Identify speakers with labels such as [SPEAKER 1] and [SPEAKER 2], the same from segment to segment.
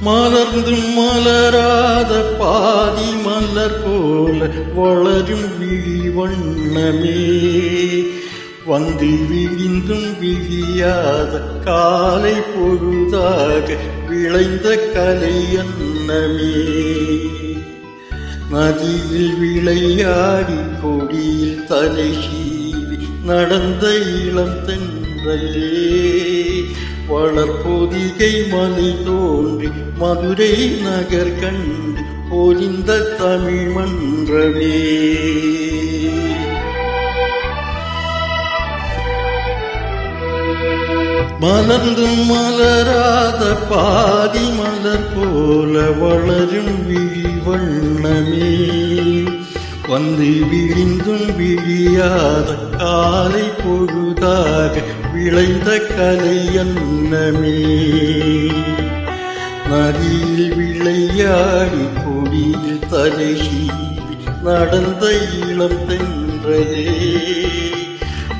[SPEAKER 1] மலர்ந்தும் மலராத பாதி மலர் போல வளரும் விழி வண்ணமே, வந்து விழிந்தும் விழியாத காலை பொழுதாக விளைந்த கலை அன்னமே. நதியில் விளையாடி கொடியில் தலை சீவி நடந்த இளம் தென்றலே, வளர்பொதிகை மலை தோன்றி மதுரை நகர் கண்டு பொலிந்த தமிழ் மன்றமே. மலர்ந்தும் மலராத பாதி மலர் போல வளரும் விழி வண்ணமே, வந்து விழிந்தும் விழியாத காலை பொழுதாக விளைந்த கலை அன்னமே. நதியில் விளையாடி கொடியில் தலை சீவி நடந்த இளம் தென்றலே,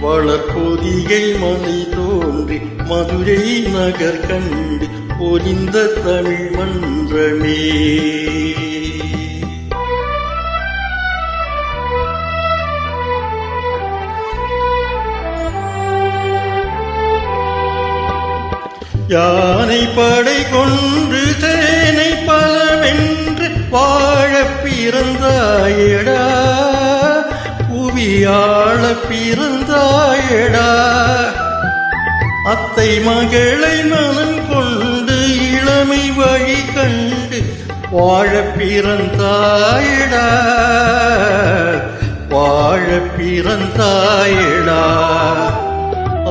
[SPEAKER 1] வளர்பொதிகை மலை தோன்றி மதுரை நகர் கண்டு பொலிந்த தமிழ் மன்றமே. யானை படை கொன்று சேனை பலவென்று வாழ பிறந்தாயடா, புவியாள பிறந்தாயடா. அத்தை மகளை மனம் கொண்டு இளமை வழி கண்டு வாழ பிறந்தாயடா, வாழ பிறந்தாயடா.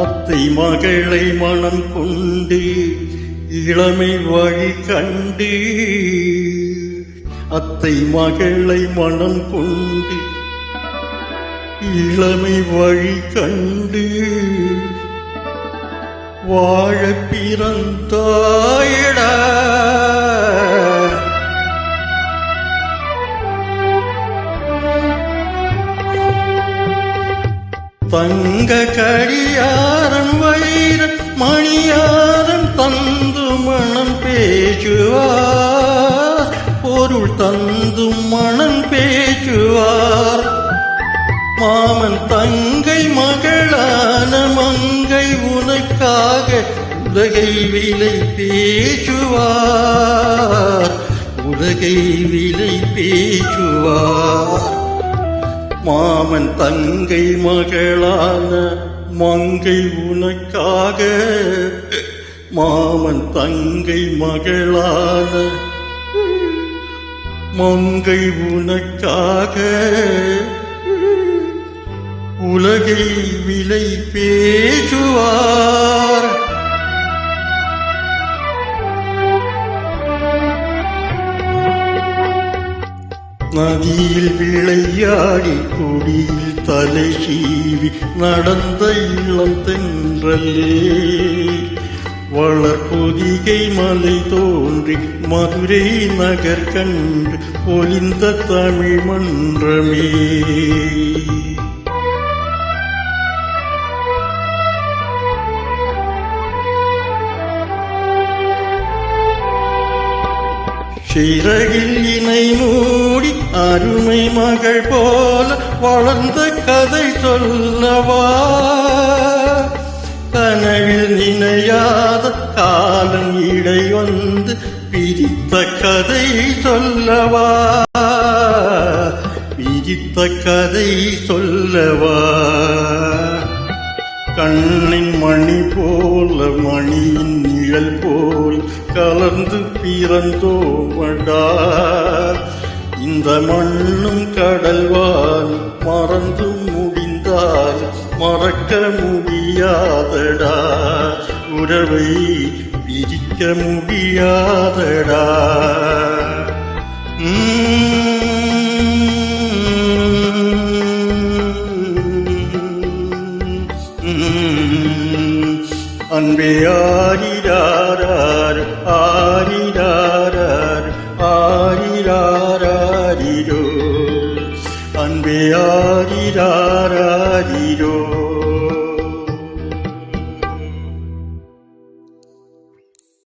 [SPEAKER 1] அத்தை மகளை மனம் கொண்டு இளமை வழி கண்டு, அத்தை மகளை மனம் கொண்டு இளமை வழி கண்டு வாழ பிறந்தாயடா. தங்க கடியாரம் வைர மணியாரம் தந்து மனம் பேசுவார், பொருள் தந்து மனம் பேசுவார். மாமன் தங்கை மகளான மங்கை உனக்காக உலகை விலை பேசுவார், உலகை விலை பேசுவார். மாமன் தங்கை மகளான மங்கை உனக்காக, மாமன் தங்கை மகளான மங்கை உனக்காக உலகை விலை பேசுவார். நதியில் விளையாடி கொடியில் தலை சீவி நடந்த இளம் தென்றலே, வளர்பொதிகை மலை தோன்றி மதுரை நகர் கண்டு பொலிந்த தமிழ் மன்றமே. சிறகில் இணை மூடி அருமை மகள் போல வளர்ந்த கதை சொல்லவா, கனவில் நினையாத காலம் இடை வந்து பிரித்த கதை சொல்லவா, பிரித்த கதை சொல்லவா. கண்ணின் மணி போல மணியின் நிழல் போல் கலந்து பிறந்தோமடா, இந்த மண்ணும் கடல்வான் மறந்து முடிந்தால் மறக்க முடியாதடா, உறவை பிரிக்க முடியாதடா. அன்பே ஆரிராரார் ஆரிராரார் ஆரிராராரிரோ, அன்பே ஆரிராராரிரோ.